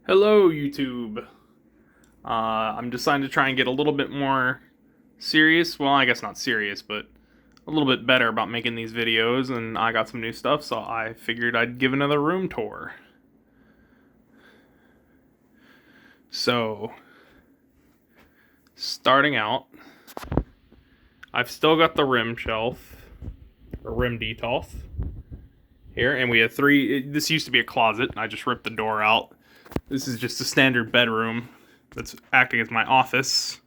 Hello, YouTube. I'm deciding to try and get a little bit more serious. Well, I guess not serious, but a little bit better about making these videos, and I got some new stuff, so I figured I'd give another room tour. So, starting out, I've still got the rim shelf, or rim detolf, here, and we have three. This used to be a closet, and I just ripped the door out. This is just a standard bedroom that's acting as my office.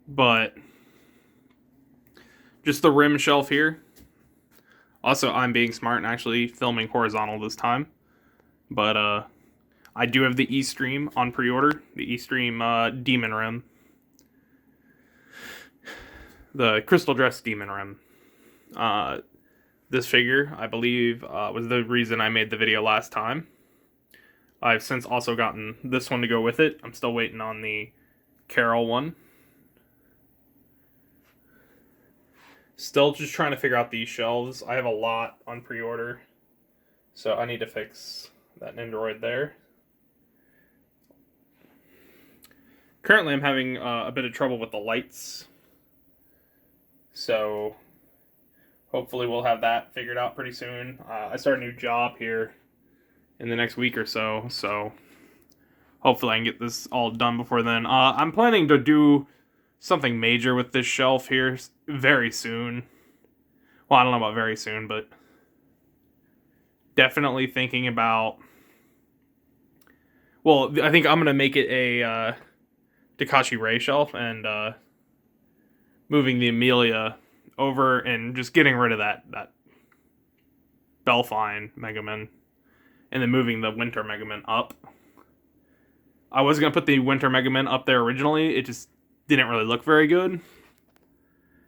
But just the rim shelf here. Also, I'm being smart and actually filming horizontal this time. But I do have the Eastream on pre-order. The Eastream Demon Rim. The Crystal Dress Demon Rim. This figure, I believe, was the reason I made the video last time. I've since also gotten this one to go with it. I'm still waiting on the Carol one. Still just trying to figure out these shelves. I have a lot on pre-order, so I need to fix that Nendoroid there. Currently, I'm having a bit of trouble with the lights, so hopefully we'll have that figured out pretty soon. I start a new job here in the next week or so, so hopefully I can get this all done before then. I'm planning to do something major with this shelf here very soon. Well, I don't know about very soon, but definitely thinking about. Well, I think I'm gonna make it a Takashi Ray shelf and moving the Amelia over and just getting rid of that Belfine Megaman, and then moving the Winter Megaman up. I was gonna put the Winter Megaman up there originally. It just didn't really look very good.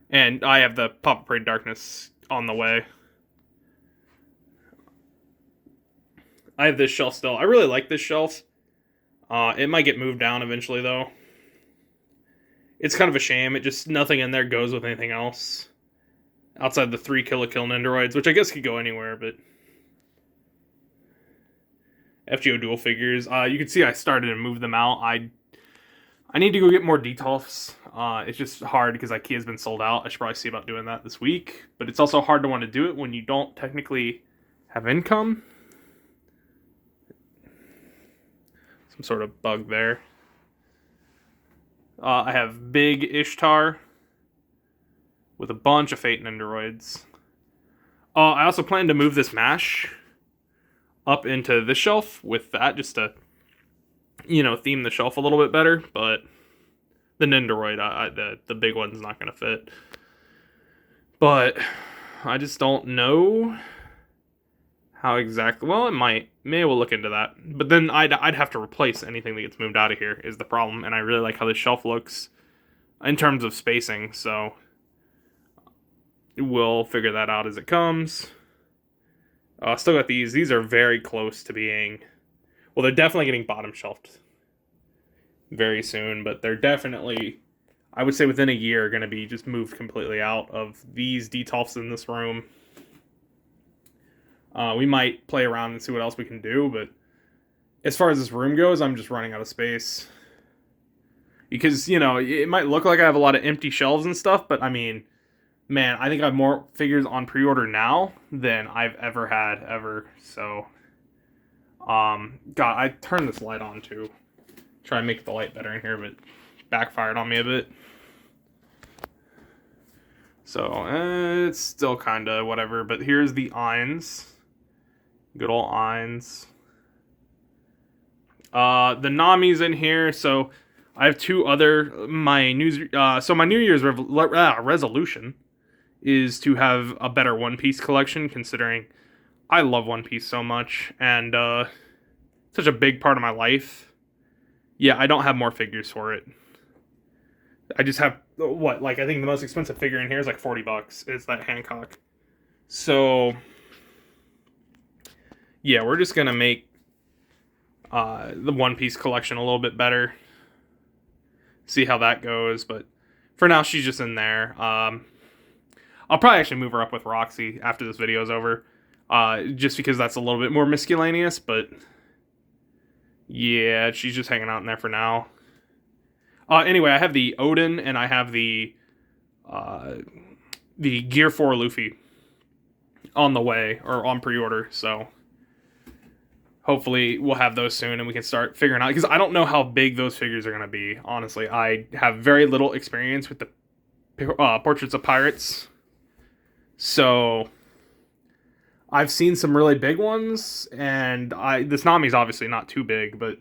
And I have the Pop Parade Darkness on the way. I have this shelf still. I really like this shelf. It might get moved down eventually, though. It's kind of a shame. It just, nothing in there goes with anything else. Outside the 3 Kill Nendoroids, which I guess could go anywhere, but... FGO dual figures. You can see I started to move them out. I need to go get more detolfs. It's just hard because IKEA's been sold out. I should probably see about doing that this week. But it's also hard to want to do it when you don't technically have income. Some sort of bug there. I have Big Ishtar with a bunch of Fate Nendoroids. I also plan to move this MASH up into this shelf with that, just to, theme the shelf a little bit better. But the Nendoroid, the big one's not going to fit. But I just don't know how exactly. Well, it might. Maybe we'll look into that. But then I'd have to replace anything that gets moved out of here is the problem. And I really like how this shelf looks in terms of spacing. So we'll figure that out as it comes. Still got these. These are very close to being. Well, they're definitely getting bottom shelved very soon, but they're definitely, I would say within a year, going to be just moved completely out of these detolfs in this room. We might play around and see what else we can do, but as far as this room goes, I'm just running out of space. Because, it might look like I have a lot of empty shelves and stuff, but I mean, man, I think I have more figures on pre-order now than I've ever had, ever. So, God, I turned this light on too. Try and make the light better in here, but backfired on me a bit. So, it's still kind of whatever, but here's the Ainz. Good old Ainz. The Nami's in here, so I have two other, my New Year's resolution is to have a better One Piece collection, considering I love One Piece so much, and such a big part of my life. Yeah, I don't have more figures for it. I just have, I think the most expensive figure in here is like $40. It's that Hancock. So, yeah, we're just going to make the One Piece collection a little bit better. See how that goes, but for now, she's just in there. I'll probably actually move her up with Roxy after this video is over. just because that's a little bit more miscellaneous, but yeah, she's just hanging out in there for now. Anyway, I have the Odin and I have the Gear 4 Luffy on the way, or on pre-order, so hopefully we'll have those soon and we can start figuring out, because I don't know how big those figures are going to be, honestly. I have very little experience with the Portraits of Pirates, so I've seen some really big ones, and this Nami's obviously not too big, but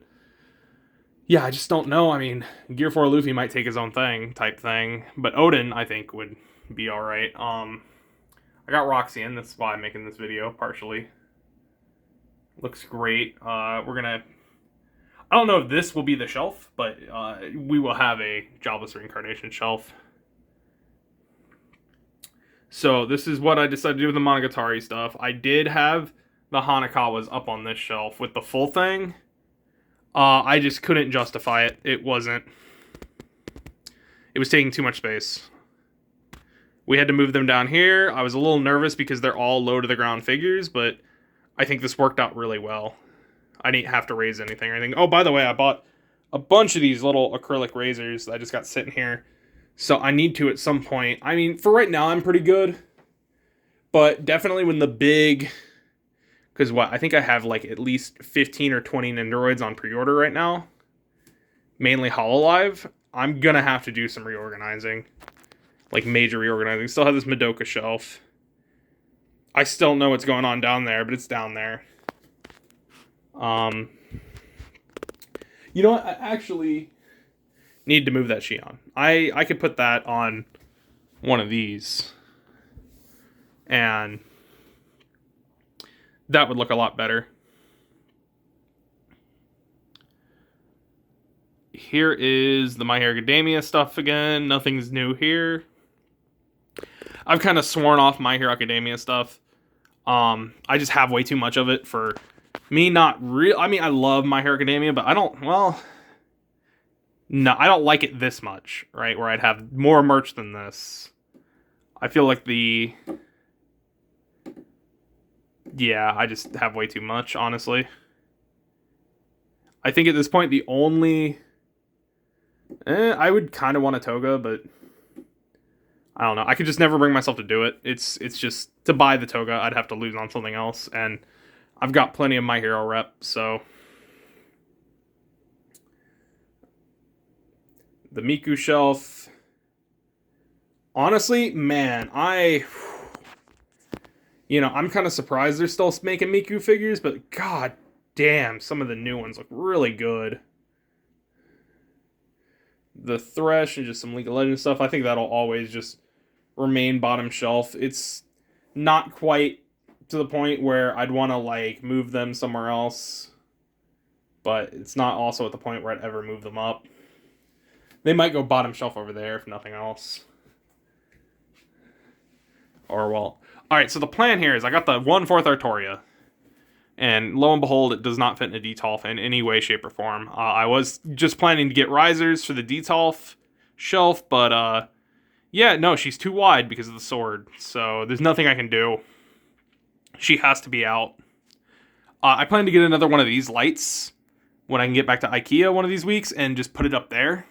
yeah, I just don't know. I mean, Gear 4 Luffy might take his own thing, type thing, but Odin, I think, would be alright. I got Roxy in, that's why I'm making this video, partially. Looks great. We're gonna... I don't know if this will be the shelf, but we will have a Jobless Reincarnation shelf. So this is what I decided to do with the Monogatari stuff. I did have the Hanekawas up on this shelf with the full thing. I just couldn't justify it. It was taking too much space. We had to move them down here. I was a little nervous because they're all low to the ground figures, but I think this worked out really well. I didn't have to raise anything or anything. Oh, by the way, I bought a bunch of these little acrylic razors that I just got sitting here. So I need to at some point. I mean, for right now, I'm pretty good. But definitely when the big... Because what? I think I have like at least 15 or 20 Nendoroids on pre-order right now. Mainly Hololive. I'm going to have to do some reorganizing. Like major reorganizing. Still have this Madoka shelf. I still know what's going on down there, but it's down there. You know what? I actually need to move that Shion. I could put that on one of these. And that would look a lot better. Here is the My Hero Academia stuff again. Nothing's new here. I've kind of sworn off My Hero Academia stuff. I just have way too much of it for me not real. I mean, I love My Hero Academia, but I don't, well, no, I don't like it this much, right? Where I'd have more merch than this. I feel like yeah, I just have way too much, honestly. I think at this point, the only... I would kind of want a Toga, but... I don't know. I could just never bring myself to do it. It's just... To buy the Toga, I'd have to lose on something else, and I've got plenty of My Hero rep, so... The Miku shelf... Honestly, man, You know, I'm kind of surprised they're still making Miku figures, but god damn, some of the new ones look really good. The Thresh and just some League of Legends stuff, I think that'll always just remain bottom shelf. It's not quite to the point where I'd want to, like, move them somewhere else, but it's not also at the point where I'd ever move them up. They might go bottom shelf over there, if nothing else. Or, well... Alright, so the plan here is I got the 1/4 Artoria. And lo and behold, it does not fit in a Detolf in any way, shape, or form. I was just planning to get risers for the Detolf shelf, but yeah, no, she's too wide because of the sword. So there's nothing I can do. She has to be out. I plan to get another one of these lights when I can get back to IKEA one of these weeks and just put it up there.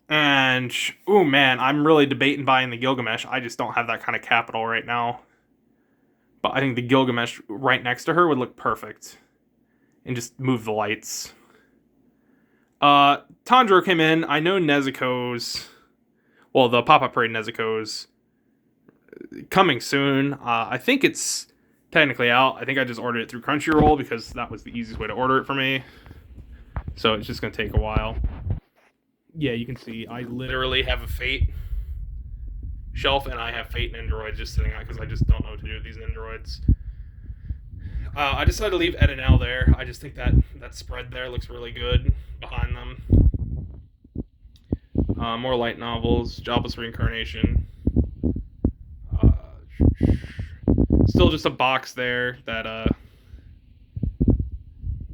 And, oh man, I'm really debating buying the Gilgamesh. I just don't have that kind of capital right now. But I think the Gilgamesh right next to her would look perfect. And just move the lights. Tanjiro came in. I know Nezuko's... Well, the Pop-Up Parade Nezuko's coming soon. I think it's technically out. I think I just ordered it through Crunchyroll because that was the easiest way to order it for me. So it's just going to take a while. Yeah, you can see I literally have a Fate shelf and I have Fate Nendoroids just sitting out because I just don't know what to do with these Nendoroids. I decided to leave Ed and L there. I just think that spread there looks really good behind them. More light novels, Jobless Reincarnation. Still just a box there that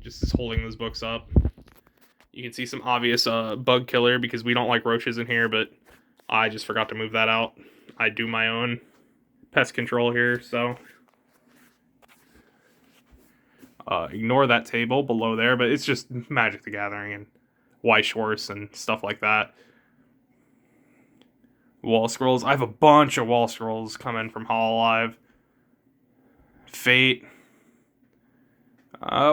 just is holding those books up. You can see some obvious bug killer because we don't like roaches in here, but I just forgot to move that out. I do my own pest control here, so... Ignore that table below there, but it's just Magic the Gathering and Weiss Schwarz and stuff like that. Wall Scrolls. I have a bunch of Wall Scrolls coming from Hololive. Fate.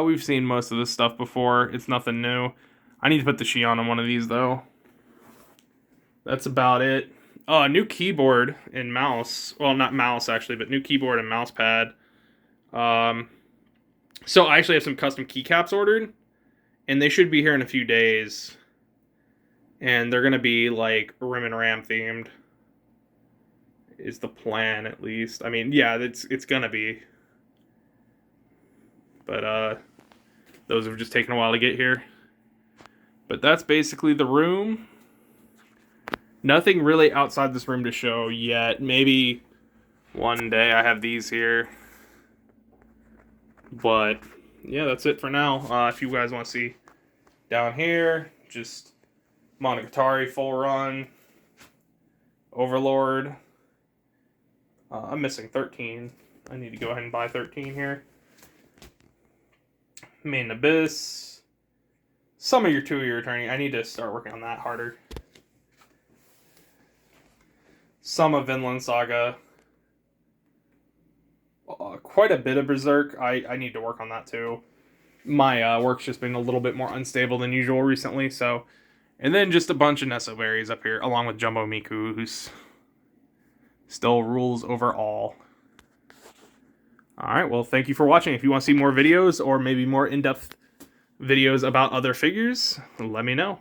We've seen most of this stuff before. It's nothing new. I need to put the Shion on one of these, though. That's about it. New keyboard and mouse. Well, not mouse, actually, but new keyboard and mouse pad. So I actually have some custom keycaps ordered, and they should be here in a few days. And they're going to be, like, Rim and Ram themed. Is the plan, at least. I mean, yeah, it's going to be. But, those have just taken a while to get here. But that's basically the room. Nothing really outside this room to show yet. Maybe one day I have these here. But, yeah, that's it for now. If you guys want to see down here, just Monogatari full run. Overlord. I'm missing 13. I need to go ahead and buy 13 here. Main Abyss. Some of your 2-year attorney. I need to start working on that harder. Some of Vinland Saga. Quite a bit of Berserk. I need to work on that too. My work's just been a little bit more unstable than usual recently, so. And then just a bunch of Nesso berries up here, along with Jumbo Miku, who's still rules over all. Alright, well, thank you for watching. If you want to see more videos, or maybe more in-depth videos about other figures, let me know.